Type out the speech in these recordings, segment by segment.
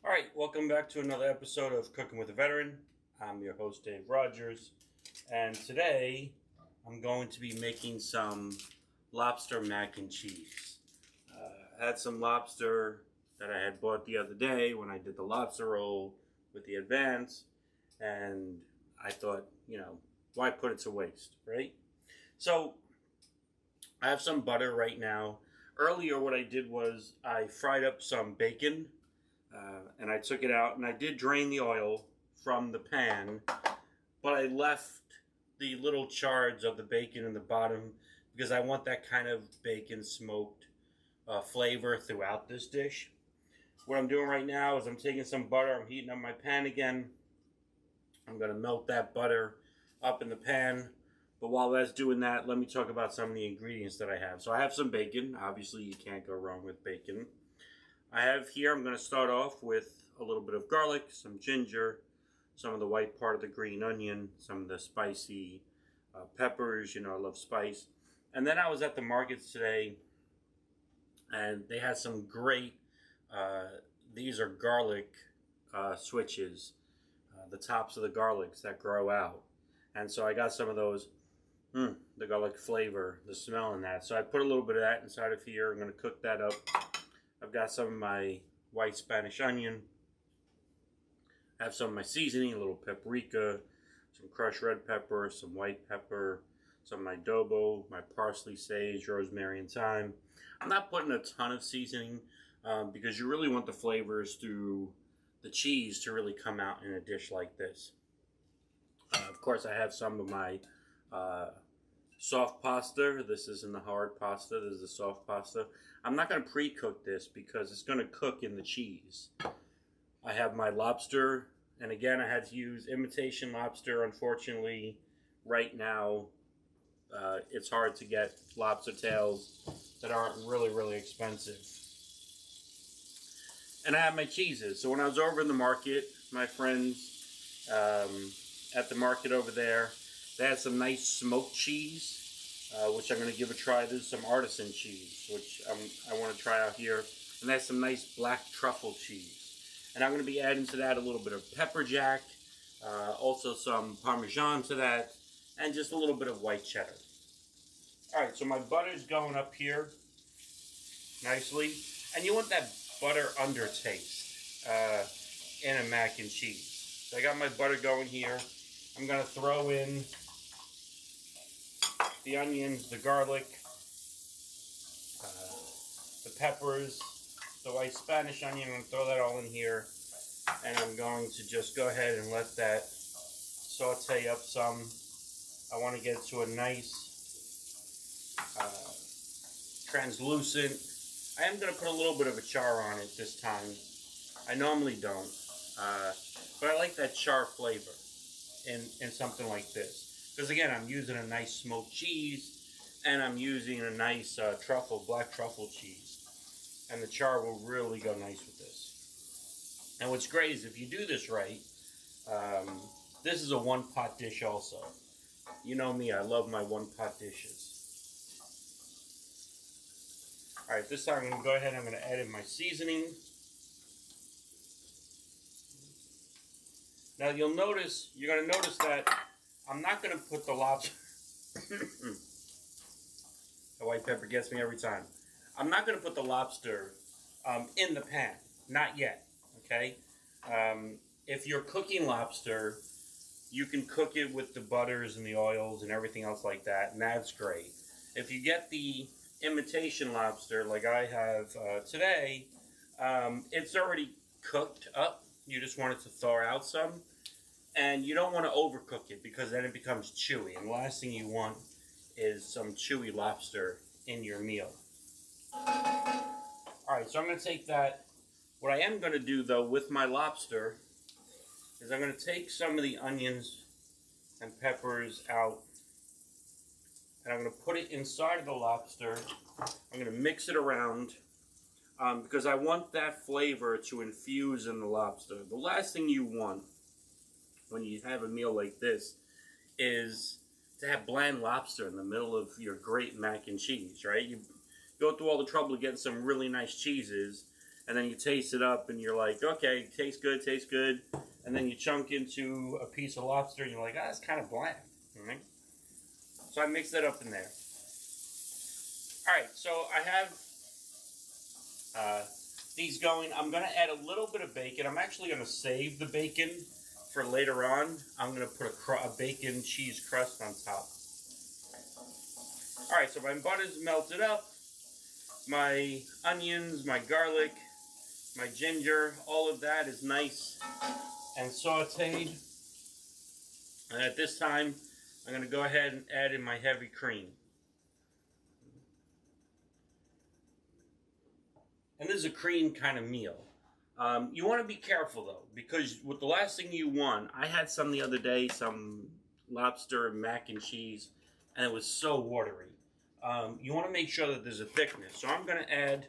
All right, welcome back to another episode of Cooking with a Veteran. I'm your host, Dave Rogers, and today I'm going to be making some lobster mac and cheese. I had some lobster that I had bought the other day when I did the lobster roll with the advance, and I thought, why put it to waste, right? So I have some butter right now. Earlier, what I did was I fried up some bacon. And I took it out, and I did drain the oil from the pan, but I left the little shards of the bacon in the bottom because I want that kind of bacon smoked flavor throughout this dish. What I'm doing right now is I'm taking some butter, I'm heating up my pan again. I'm going to melt that butter up in the pan. But while that's doing that, let me talk about some of the ingredients that I have. So I have some bacon. Obviously, you can't go wrong with bacon. I have here, I'm going to start off with a little bit of garlic, some ginger, some of the white part of the green onion, some of the spicy peppers. I love spice. And then I was at the markets today, and they had some great, these are garlic switches, the tops of the garlics that grow out. And so I got some of those, the garlic flavor, the smell in that. So I put a little bit of that inside of here. I'm going to cook that up. I've got some of my white Spanish onion. I have some of my seasoning, a little paprika, some crushed red pepper, some white pepper, some of my adobo, my parsley, sage, rosemary, and thyme. I'm not putting a ton of seasoning because you really want the flavors through the cheese to really come out in a dish like this. Of course, I have some of my soft pasta. This isn't the hard pasta. This is the soft pasta. I'm not going to pre-cook this because it's going to cook in the cheese. I have my lobster, and again, I had to use imitation lobster. Unfortunately, right now, it's hard to get lobster tails that aren't really expensive. And I have my cheeses. So when I was over in the market, my friends at the market over there, they had some nice smoked cheese, which I'm going to give a try. This is some artisan cheese, which I want to try out here. And that's some nice Black Truffle Cheese. And I'm going to be adding to that a little bit of pepper jack, also some Parmesan to that, and just a little bit of white cheddar. All right, so my butter's going up here nicely. And you want that butter undertaste in a mac and cheese. So I got my butter going here. I'm going to throw in the onions, the garlic, the peppers, the white Spanish onion. I'm going to throw that all in here. And I'm going to just go ahead and let that saute up some. I want to get it to a nice translucent. I am going to put a little bit of a char on it this time. I normally don't. But I like that char flavor in something like this. Because again, I'm using a nice smoked cheese, and I'm using a nice black truffle cheese. And the char will really go nice with this. And what's great is if you do this right, this is a one-pot dish also. You know me, I love my one-pot dishes. Alright, this time I'm going to go ahead and I'm going to add in my seasoning. Now you're going to notice that I'm not going to put the lobster. The white pepper gets me every time. I'm not going to put the lobster in the pan. Not yet. Okay? If you're cooking lobster, you can cook it with the butters and the oils and everything else like that, and that's great. If you get the imitation lobster like I have today, it's already cooked up. You just want it to thaw out some. And you don't want to overcook it because then it becomes chewy. And the last thing you want is some chewy lobster in your meal. Alright, so I'm going to take that. What I am going to do, though, with my lobster is I'm going to take some of the onions and peppers out. And I'm going to put it inside of the lobster. I'm going to mix it around because I want that flavor to infuse in the lobster. The last thing you want when you have a meal like this is to have bland lobster in the middle of your great mac and cheese, right? You go through all the trouble of getting some really nice cheeses, and then you taste it up and you're like, okay, tastes good, and then you chunk into a piece of lobster and you're like, ah, it's kind of bland, all right? So I mix that up in there. All right, so I have these going. I'm going to add a little bit of bacon. I'm actually going to save the bacon for later on. I'm going to put a bacon cheese crust on top. All right, so my butter's melted up. My onions, my garlic, my ginger, all of that is nice and sauteed. And at this time, I'm going to go ahead and add in my heavy cream. And this is a cream kind of meal. You want to be careful though, because with the last thing you want, I had some the other day, some lobster and mac and cheese, and it was so watery. You want to make sure that there's a thickness. So I'm going to add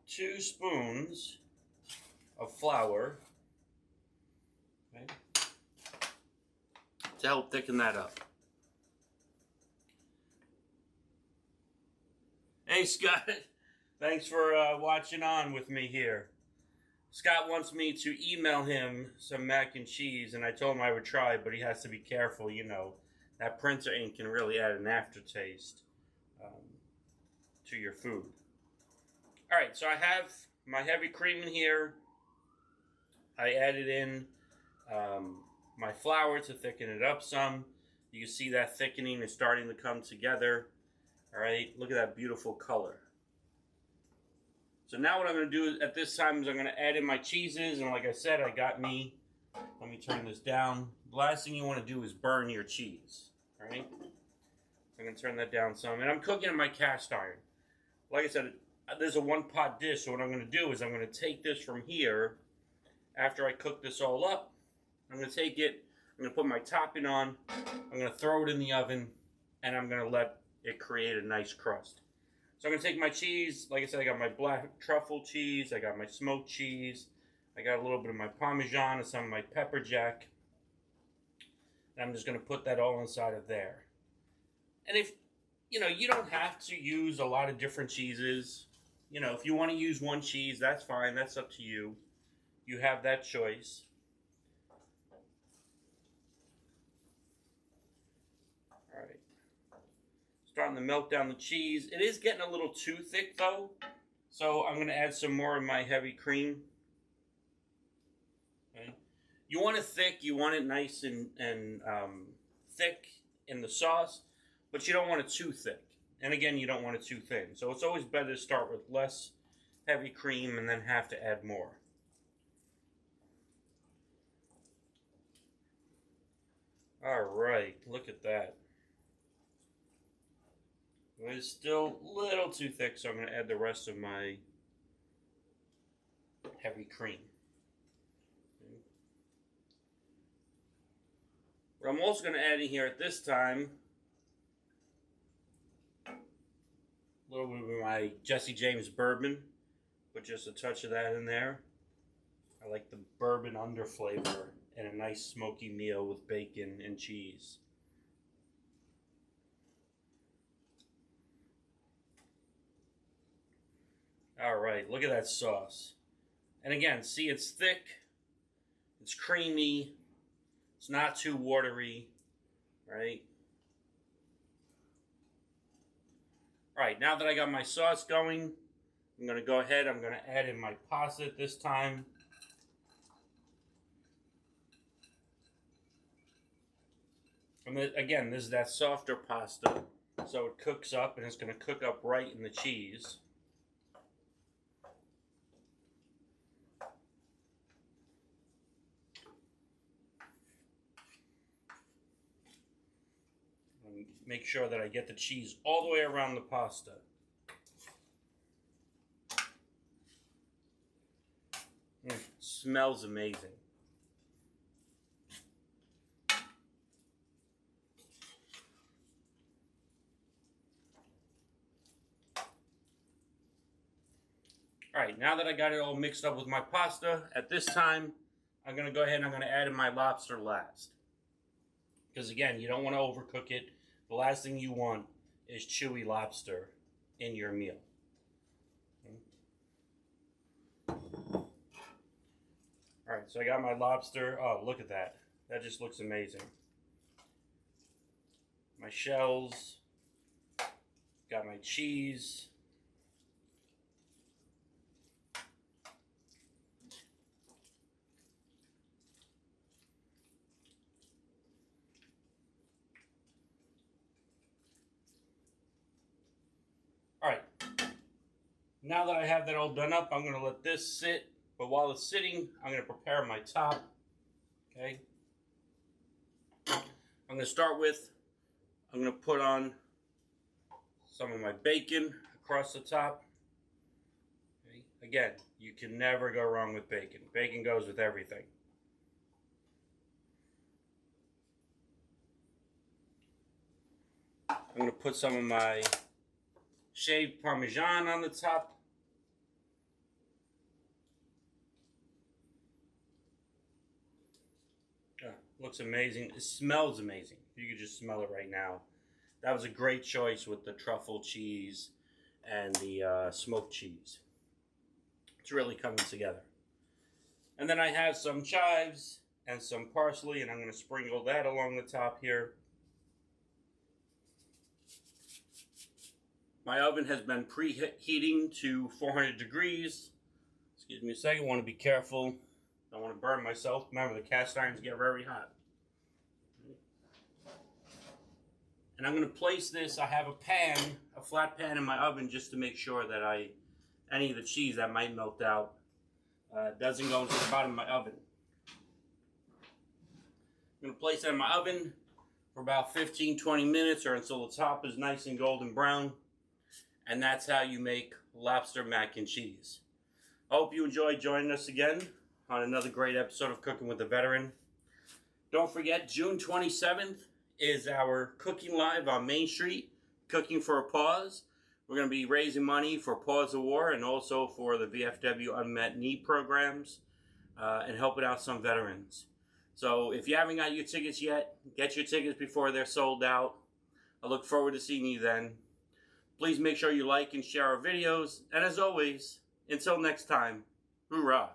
2 spoons of flour, okay, to help thicken that up. Hey Scott, thanks for watching on with me here. Scott wants me to email him some mac and cheese, and I told him I would try, but he has to be careful, you know. That printer ink can really add an aftertaste to your food. All right, so I have my heavy cream in here. I added in my flour to thicken it up some. You can see that thickening is starting to come together. All right, look at that beautiful color. So now what I'm going to do at this time is I'm going to add in my cheeses. And like I said, I got me, let me turn this down. The last thing you want to do is burn your cheese. All right, I'm going to turn that down some. And I'm cooking in my cast iron. Like I said, there's a 1-pot dish. So what I'm going to do is I'm going to take this from here. After I cook this all up, I'm going to take it, I'm going to put my topping on, I'm going to throw it in the oven, and I'm going to let it create a nice crust. So I'm going to take my cheese. Like I said, I got my Black Truffle Cheese, I got my smoked cheese, I got a little bit of my Parmesan and some of my pepper jack. And I'm just going to put that all inside of there. And if, you know, you don't have to use a lot of different cheeses. You know, if you want to use one cheese, that's fine. That's up to you. You have that choice. All right. Starting to melt down the cheese. It is getting a little too thick though. So I'm going to add some more of my heavy cream. Okay. You want it thick. You want it nice and thick in the sauce. But you don't want it too thick. And again, you don't want it too thin. So it's always better to start with less heavy cream and then have to add more. All right, look at that. It's still a little too thick, so I'm going to add the rest of my heavy cream. Okay. What I'm also going to add in here at this time, a little bit of my Jesse James bourbon. Put just a touch of that in there. I like the bourbon under flavor and a nice smoky meal with bacon and cheese. All right, look at that sauce. And again, see, it's thick, it's creamy, it's not too watery, right? All right, now that I got my sauce going, I'm going to go ahead, I'm going to add in my pasta at this time. And then, again, this is that softer pasta, so it cooks up and it's going to cook up right in the cheese. And make sure that I get the cheese all the way around the pasta. Smells amazing. All right, now that I got it all mixed up with my pasta, at this time, I'm going to go ahead and I'm going to add in my lobster last. Because again, you don't want to overcook it. The last thing you want is chewy lobster in your meal. All right, so I got my lobster. Oh, look at that. That just looks amazing. My shells. Got my cheese. All right, now that I have that all done up, I'm going to let this sit. But while it's sitting, I'm going to prepare my top. Okay. I'm going to start with, I'm going to put on some of my bacon across the top. Okay. Again, you can never go wrong with bacon. Bacon goes with everything. I'm going to put some of my shaved Parmesan on the top. Looks amazing. It smells amazing. You can just smell it right now. That was a great choice with the truffle cheese and the smoked cheese. It's really coming together. And then I have some chives and some parsley, and I'm going to sprinkle that along the top here. My oven has been preheating to 400 degrees. Excuse me a second, I want to be careful. I don't want to burn myself. Remember, the cast irons get very hot. And I'm going to place this, I have a pan, a flat pan in my oven just to make sure that any of the cheese that might melt out doesn't go into the bottom of my oven. I'm going to place it in my oven for about 15-20 minutes or until the top is nice and golden brown. And that's how you make lobster mac and cheese. I hope you enjoyed joining us again on another great episode of Cooking with a Veteran. Don't forget, June 27th is our Cooking Live on Main Street, Cooking for a Pause. We're going to be raising money for Pause the War and also for the VFW Unmet Need programs and helping out some veterans. So if you haven't got your tickets yet, get your tickets before they're sold out. I look forward to seeing you then. Please make sure you like and share our videos. And as always, until next time, hoorah.